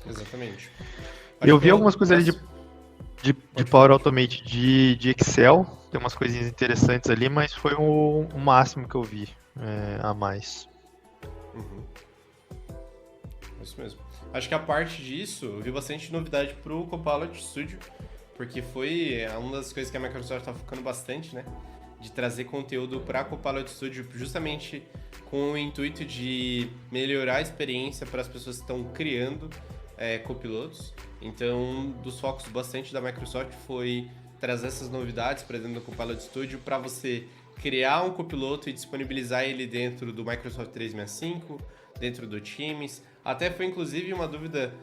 Exatamente. Acho Eu que vi eu algumas coisas ali posso... de Pode falar. Power Automate de Excel, tem umas coisinhas interessantes ali, mas foi o máximo que eu vi a mais. Uhum. Isso mesmo. Acho que a parte disso, eu vi bastante novidade pro Copilot Studio, porque foi uma das coisas que a Microsoft está focando bastante, né? De trazer conteúdo para Copilot Studio justamente com o intuito de melhorar a experiência para as pessoas que estão criando copilotos. Então, um dos focos bastante da Microsoft foi trazer essas novidades para dentro do Copilot Studio para você criar um copiloto e disponibilizar ele dentro do Microsoft 365, dentro do Teams. Até foi inclusive uma dúvida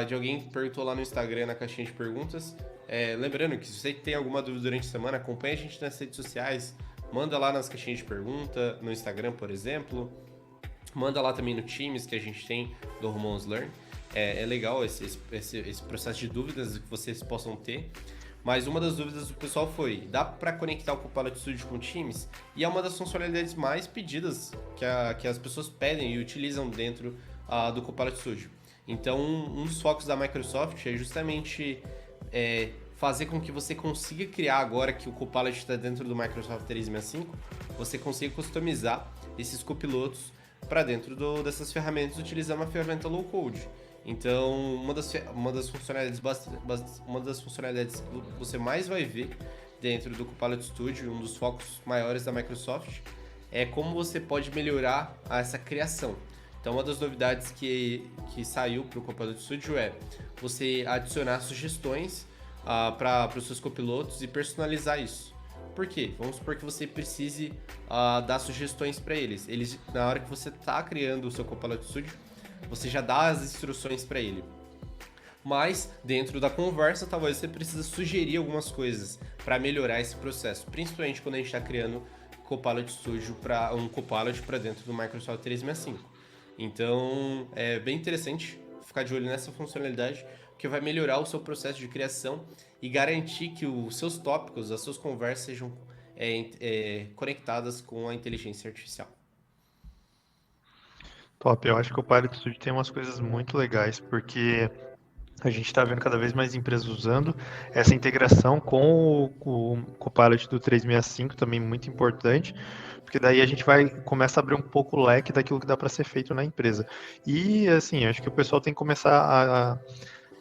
de alguém que perguntou lá no Instagram, na caixinha de perguntas. Lembrando que se você tem alguma dúvida durante a semana, acompanhe a gente nas redes sociais, manda lá nas caixinhas de pergunta, no Instagram, por exemplo. Manda lá também no Teams que a gente tem do Hormones Learn. É legal esse processo de dúvidas que vocês possam ter. Mas uma das dúvidas do pessoal foi: dá para conectar o Copilot Studio com o Teams? E é uma das funcionalidades mais pedidas que as pessoas pedem e utilizam dentro do Copilot Studio. Então, um dos focos da Microsoft é justamente fazer com que você consiga criar, agora que o Copilot está dentro do Microsoft 365, você consiga customizar esses copilotos para dentro dessas ferramentas utilizando uma ferramenta low code. Então, uma das funcionalidades que você mais vai ver dentro do Copilot Studio, um dos focos maiores da Microsoft, é como você pode melhorar essa criação. Então, uma das novidades que saiu para o Copilot Studio é você adicionar sugestões para os seus copilotos e personalizar isso. Por quê? Vamos supor que você precise dar sugestões para eles. Na hora que você está criando o seu Copilot Studio, você já dá as instruções para ele. Mas dentro da conversa, talvez você precise sugerir algumas coisas para melhorar esse processo, principalmente quando a gente está criando Copilot Studio para um Copilot para dentro do Microsoft 365. Então, é bem interessante ficar de olho nessa funcionalidade, que vai melhorar o seu processo de criação e garantir que os seus tópicos, as suas conversas sejam conectadas com a inteligência artificial. Top, eu acho que o Pilot Studio tem umas coisas muito legais, porque a gente está vendo cada vez mais empresas usando essa integração com o Copilot do 365, também muito importante, porque daí a gente começa a abrir um pouco o leque daquilo que dá para ser feito na empresa. E assim, acho que o pessoal tem que começar a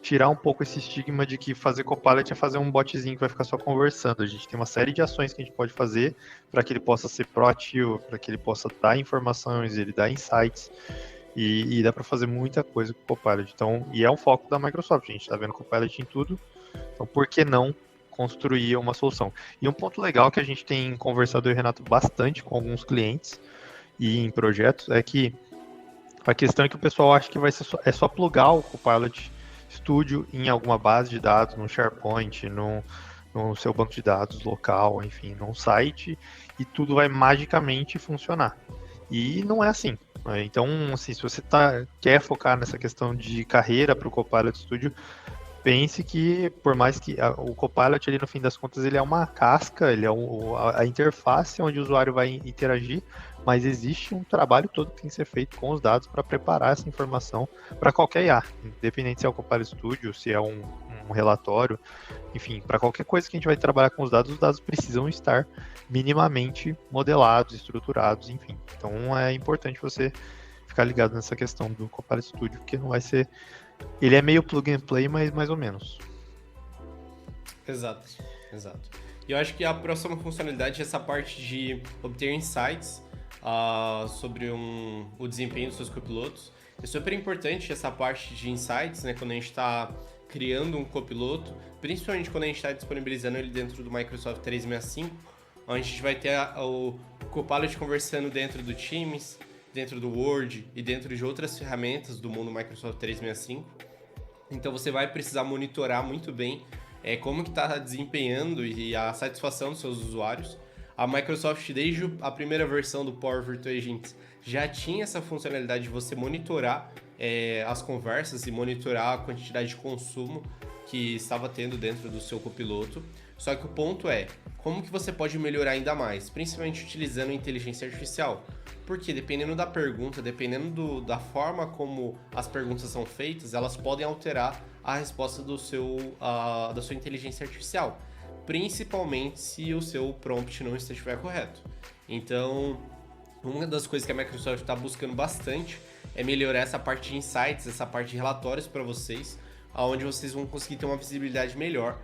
tirar um pouco esse estigma de que fazer Copilot é fazer um botzinho que vai ficar só conversando. A gente tem uma série de ações que a gente pode fazer para que ele possa ser proativo, para que ele possa dar informações, ele dar insights. E dá para fazer muita coisa com o Copilot. Então, e é um foco da Microsoft. A gente está vendo o Copilot em tudo. Então, por que não construir uma solução? E um ponto legal que a gente tem conversado, eu e o Renato, bastante com alguns clientes e em projetos, é que a questão é que o pessoal acha que é só plugar o Copilot Studio em alguma base de dados, no SharePoint, no seu banco de dados local, enfim, num site, e tudo vai magicamente funcionar. E não é assim. Né? Então, assim, se você quer focar nessa questão de carreira para o Copilot Studio, pense que, por mais que o Copilot, ali, no fim das contas, ele é uma casca, ele é a interface onde o usuário vai interagir, mas existe um trabalho todo que tem que ser feito com os dados para preparar essa informação para qualquer IA, independente se é o Copilot Studio, se é um relatório, enfim, para qualquer coisa que a gente vai trabalhar com os dados precisam estar minimamente modelados, estruturados, enfim. Então é importante você ficar ligado nessa questão do Copilot Studio, porque não vai ser. Ele é meio plug and play, mas mais ou menos. Exato, exato. E eu acho que a próxima funcionalidade é essa parte de obter insights sobre o desempenho dos seus copilotos. É super importante essa parte de insights, né, quando a gente está criando um copiloto, principalmente quando a gente está disponibilizando ele dentro do Microsoft 365, onde a gente vai ter o Copilot conversando dentro do Teams, dentro do Word e dentro de outras ferramentas do mundo Microsoft 365. Então você vai precisar monitorar muito bem como que está desempenhando e a satisfação dos seus usuários. A Microsoft, desde a primeira versão do Power Virtual Agent, já tinha essa funcionalidade de você monitorar as conversas e monitorar a quantidade de consumo que estava tendo dentro do seu copiloto. Só que o ponto é, como que você pode melhorar ainda mais, principalmente utilizando inteligência artificial. Porque dependendo da pergunta, dependendo da forma como as perguntas são feitas, elas podem alterar a resposta da sua inteligência artificial, principalmente se o seu prompt não estiver correto. Então, uma das coisas que a Microsoft está buscando bastante é melhorar essa parte de insights, essa parte de relatórios para vocês, onde vocês vão conseguir ter uma visibilidade melhor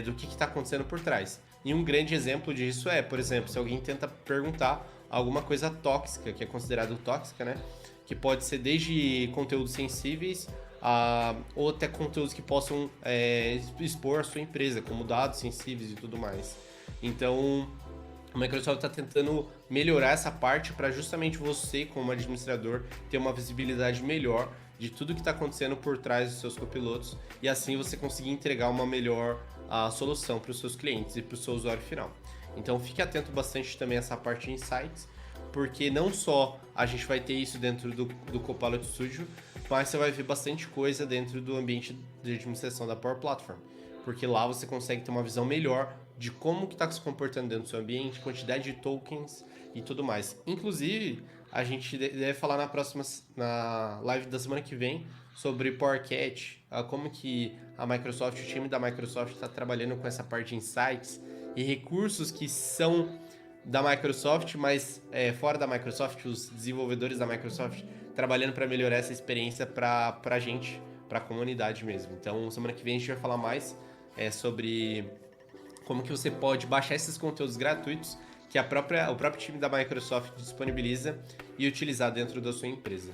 do que está acontecendo por trás. E um grande exemplo disso é, por exemplo, se alguém tenta perguntar alguma coisa tóxica, que é considerado tóxica, né? Que pode ser desde conteúdos sensíveis ou até conteúdos que possam expor a sua empresa, como dados sensíveis e tudo mais. Então, a Microsoft está tentando melhorar essa parte para justamente você, como administrador, ter uma visibilidade melhor de tudo que está acontecendo por trás dos seus copilotos e assim você conseguir entregar uma melhor solução para os seus clientes e para o seu usuário final. Então fique atento bastante também a essa parte de insights, porque não só a gente vai ter isso dentro do Copilot Studio, mas você vai ver bastante coisa dentro do ambiente de administração da Power Platform, porque lá você consegue ter uma visão melhor de como que está se comportando dentro do seu ambiente, quantidade de tokens e tudo mais. Inclusive, a gente deve falar na live da semana que vem sobre PowerCat, como que a Microsoft, o time da Microsoft está trabalhando com essa parte de insights e recursos que são da Microsoft, mas fora da Microsoft, os desenvolvedores da Microsoft trabalhando para melhorar essa experiência para a gente, para a comunidade mesmo. Então, semana que vem a gente vai falar mais sobre como que você pode baixar esses conteúdos gratuitos que o próprio time da Microsoft disponibiliza e utilizar dentro da sua empresa.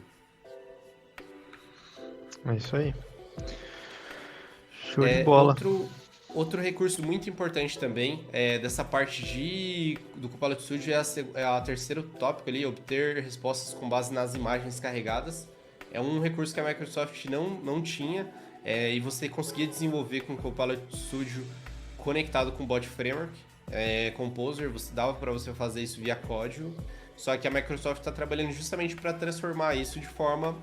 É isso aí. Show de bola. Outro recurso muito importante também dessa parte do Copilot Studio é a terceiro tópico ali, obter respostas com base nas imagens carregadas. É um recurso que a Microsoft não tinha e você conseguia desenvolver com o Copilot Studio conectado com o Bot Framework, Composer, dava para você fazer isso via código, só que a Microsoft está trabalhando justamente para transformar isso de forma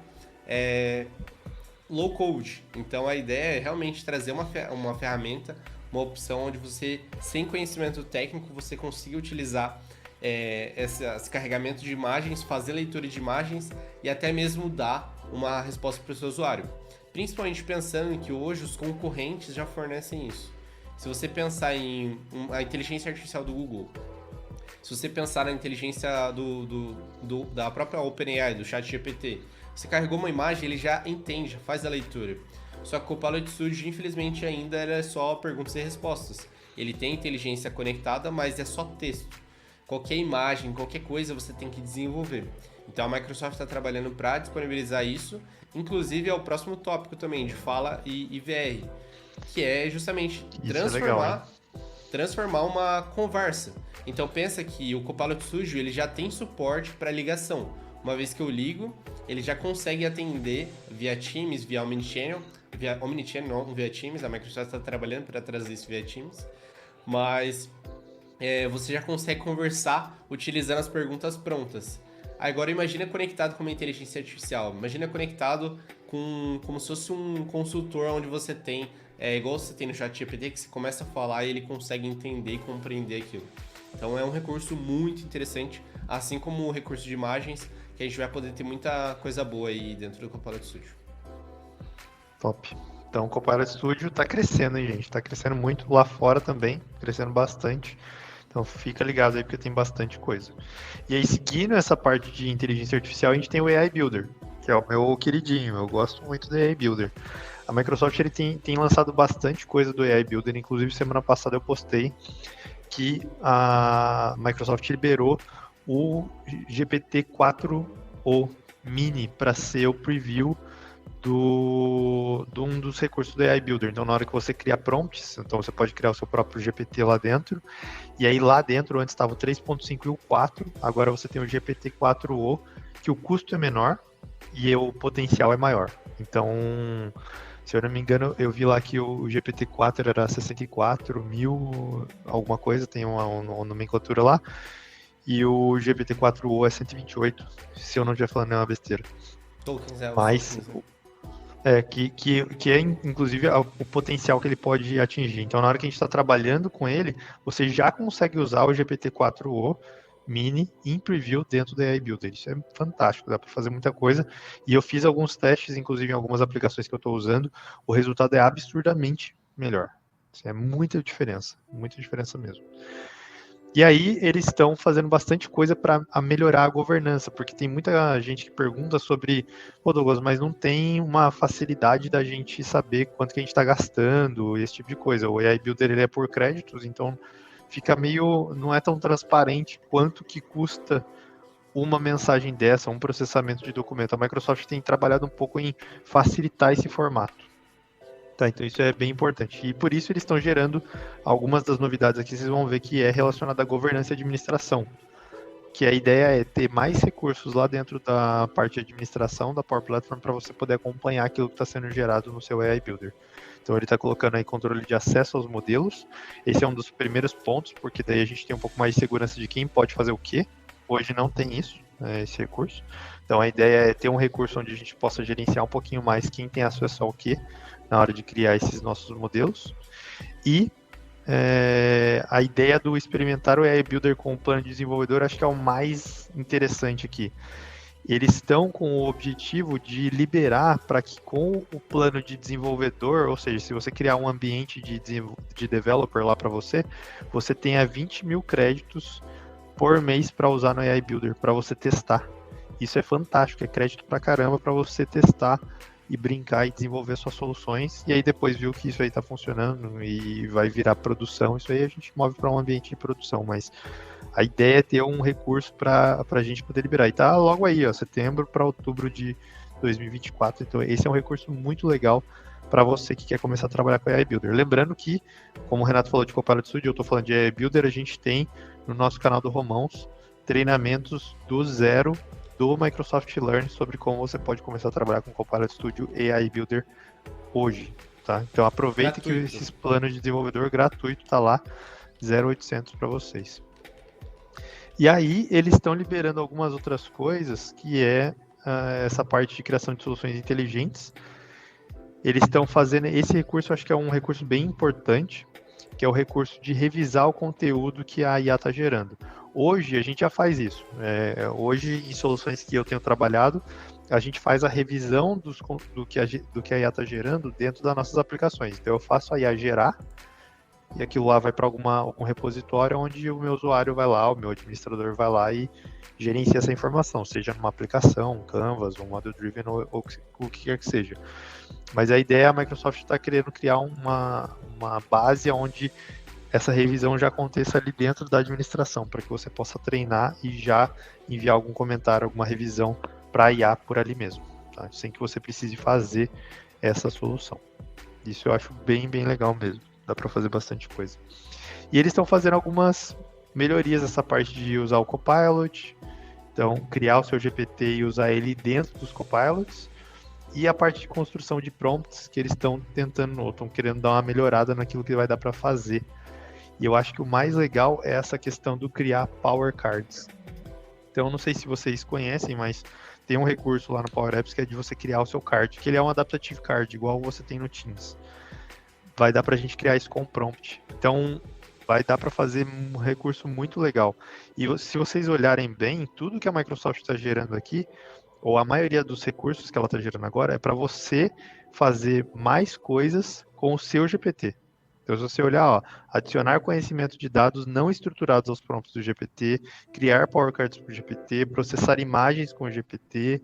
low code. Então a ideia é realmente trazer uma ferramenta, uma opção onde você, sem conhecimento técnico, você consiga utilizar esse carregamento de imagens, fazer leitura de imagens e até mesmo dar uma resposta para o seu usuário. Principalmente pensando que hoje os concorrentes já fornecem isso. Se você pensar a inteligência artificial do Google, se você pensar na inteligência da própria OpenAI, do ChatGPT, você carregou uma imagem, ele já entende, já faz a leitura. Só que o Copilot Studio, infelizmente, ainda era só perguntas e respostas. Ele tem inteligência conectada, mas é só texto. Qualquer imagem, qualquer coisa você tem que desenvolver. Então a Microsoft está trabalhando para disponibilizar isso. Inclusive é o próximo tópico também, de fala e VR, que é justamente transformar uma conversa. Então pensa que o Copilot Studio ele já tem suporte para ligação. Uma vez que eu ligo, ele já consegue atender via Teams, via Omnichannel, não via Teams, a Microsoft está trabalhando para trazer isso via Teams, mas você já consegue conversar utilizando as perguntas prontas. Agora imagina conectado com uma inteligência artificial, imagina conectado como se fosse um consultor onde você tem, igual você tem no ChatGPT, que você começa a falar e ele consegue entender e compreender aquilo. Então é um recurso muito interessante, assim como o recurso de imagens, que a gente vai poder ter muita coisa boa aí dentro do Copilot Studio. Top. Então o Copilot Studio está crescendo, hein, gente? Está crescendo muito lá fora também, crescendo bastante. Então fica ligado aí porque tem bastante coisa. E aí, seguindo essa parte de inteligência artificial, a gente tem o AI Builder, que é o meu queridinho. Eu gosto muito do AI Builder. A Microsoft ele tem lançado bastante coisa do AI Builder, inclusive semana passada eu postei que a Microsoft liberou o GPT-4o Mini para ser o preview de um dos recursos do AI Builder. Então, na hora que você cria prompts, então você pode criar o seu próprio GPT lá dentro, e aí lá dentro, antes estava o 3.5 e o 4, agora você tem o GPT-4o, que o custo é menor e o potencial é maior. Então, se eu não me engano, eu vi lá que o GPT-4 era 64 mil, alguma coisa, tem uma nomenclatura lá, e o GPT-4o é 128, se eu não estiver falando nenhuma besteira. Tokens, Mas Que é, inclusive, o potencial que ele pode atingir. Então, na hora que a gente está trabalhando com ele, você já consegue usar o GPT-4o Mini em preview dentro do AI Builder. Isso é fantástico, dá para fazer muita coisa. E eu fiz alguns testes, inclusive em algumas aplicações que eu estou usando, o resultado é absurdamente melhor. Isso é muita diferença mesmo. E aí eles estão fazendo bastante coisa para melhorar a governança, porque tem muita gente que pergunta sobre, pô, Douglas, mas não tem uma facilidade da gente saber quanto que a gente está gastando, esse tipo de coisa. O AI Builder ele é por créditos, então fica meio, não é tão transparente quanto que custa uma mensagem dessa, um processamento de documento. A Microsoft tem trabalhado um pouco em facilitar esse formato. Tá, então isso é bem importante. E por isso eles estão gerando algumas das novidades aqui, vocês vão ver que é relacionada à governança e administração. Que a ideia é ter mais recursos lá dentro da parte de administração da Power Platform para você poder acompanhar aquilo que está sendo gerado no seu AI Builder. Então ele está colocando aí controle de acesso aos modelos. Esse é um dos primeiros pontos, porque daí a gente tem um pouco mais de segurança de quem pode fazer o quê. Hoje não tem isso, esse recurso. Então a ideia é ter um recurso onde a gente possa gerenciar um pouquinho mais quem tem acesso ao quê na hora de criar esses nossos modelos. E a ideia do experimentar o AI Builder com o plano de desenvolvedor acho que é o mais interessante aqui. Eles estão com o objetivo de liberar para que com o plano de desenvolvedor, ou seja, se você criar um ambiente de developer lá para você, você tenha 20 mil créditos por mês para usar no AI Builder, para você testar. Isso é fantástico, é crédito pra caramba para você testar e brincar e desenvolver suas soluções, e aí depois viu que isso aí está funcionando e vai virar produção, isso aí a gente move para um ambiente de produção, mas a ideia é ter um recurso para a gente poder liberar. E tá logo aí, ó, setembro para outubro de 2024, então esse é um recurso muito legal para você que quer começar a trabalhar com AI Builder. Lembrando que, como o Renato falou de Copilot Studio, eu estou falando de AI Builder, a gente tem no nosso canal do Romãos treinamentos do zero do Microsoft Learn sobre como você pode começar a trabalhar com Copilot Studio e AI Builder hoje, tá? Então aproveita que esses planos de desenvolvedor gratuito tá lá, 0800 para vocês. E aí eles estão liberando algumas outras coisas, que é essa parte de criação de soluções inteligentes. Eles estão fazendo esse recurso, acho que é um recurso bem importante, que é o recurso de revisar o conteúdo que a IA está gerando. Hoje a gente já faz isso. Hoje, em soluções que eu tenho trabalhado, a gente faz a revisão do que a IA está gerando dentro das nossas aplicações. Então eu faço a IA gerar, e aquilo lá vai para algum repositório onde o meu usuário vai lá, o meu administrador vai lá e gerencia essa informação, seja numa aplicação, um Canvas, um Model Driven ou o que quer que seja. Mas a ideia é a Microsoft está querendo criar uma base onde essa revisão já aconteça ali dentro da administração, para que você possa treinar e já enviar algum comentário, alguma revisão para a IA por ali mesmo, tá? Sem que você precise fazer essa solução. Isso eu acho bem, bem legal mesmo. Dá para fazer bastante coisa. E eles estão fazendo algumas melhorias nessa parte de usar o Copilot, então criar o seu GPT e usar ele dentro dos Copilots, e a parte de construção de prompts que eles estão querendo dar uma melhorada naquilo que vai dar para fazer. E eu acho que o mais legal é essa questão do criar Power Cards. Então, não sei se vocês conhecem, mas tem um recurso lá no Power Apps que é de você criar o seu card, que ele é um Adaptative Card, igual você tem no Teams. Vai dar para a gente criar isso com prompt. Então, vai dar para fazer um recurso muito legal. E se vocês olharem bem, tudo que a Microsoft está gerando aqui, ou a maioria dos recursos que ela está gerando agora, é para você fazer mais coisas com o seu GPT. Então, se você olhar, ó, adicionar conhecimento de dados não estruturados aos prompts do GPT, criar Power Cards para o GPT, processar imagens com o GPT.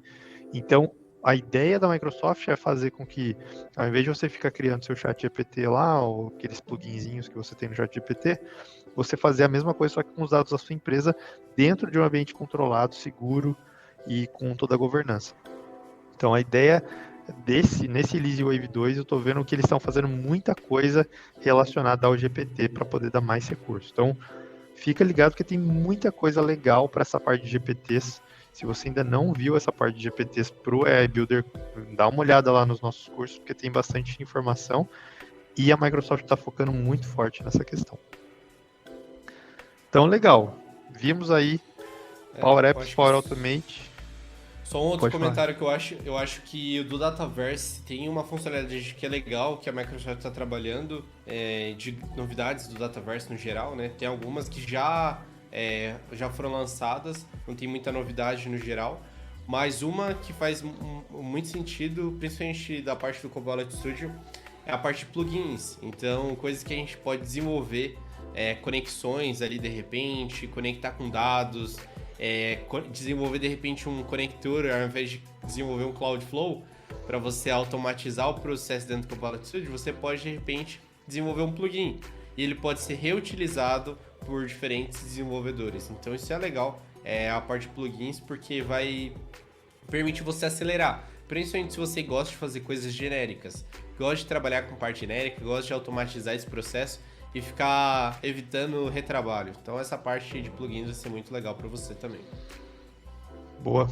Então, a ideia da Microsoft é fazer com que, ao invés de você ficar criando seu chat GPT lá, ou aqueles pluginzinhos que você tem no chat GPT, você fazer a mesma coisa, só que com os dados da sua empresa dentro de um ambiente controlado, seguro e com toda a governança. Então, a ideia nesse Elise Wave 2, eu estou vendo que eles estão fazendo muita coisa relacionada ao GPT para poder dar mais recursos. Então, fica ligado que tem muita coisa legal para essa parte de GPTs. Se você ainda não viu essa parte de GPTs para o AI Builder, dá uma olhada lá nos nossos cursos, porque tem bastante informação e a Microsoft está focando muito forte nessa questão. Então, legal. Vimos aí Power Apps, Power Automate. Só um outro Pode falar. comentário que eu acho que o do Dataverse tem uma funcionalidade que é legal, que a Microsoft está trabalhando, de novidades do Dataverse no geral, né? Tem algumas que já foram lançadas, não tem muita novidade no geral, mas uma que faz muito sentido, principalmente da parte do Copilot Studio, é a parte de plugins. Então, coisas que a gente pode desenvolver, conexões ali de repente, conectar com dados, desenvolver de repente um conector ao invés de desenvolver um Cloudflow para você automatizar o processo dentro do Copilot Studio, você pode de repente desenvolver um plugin e ele pode ser reutilizado por diferentes desenvolvedores. Então isso é legal, a parte de plugins, porque vai permitir você acelerar, principalmente se você gosta de fazer coisas genéricas, gosta de trabalhar com parte genérica, gosta de automatizar esse processo e ficar evitando retrabalho. Então essa parte de plugins vai ser muito legal para você também. Boa.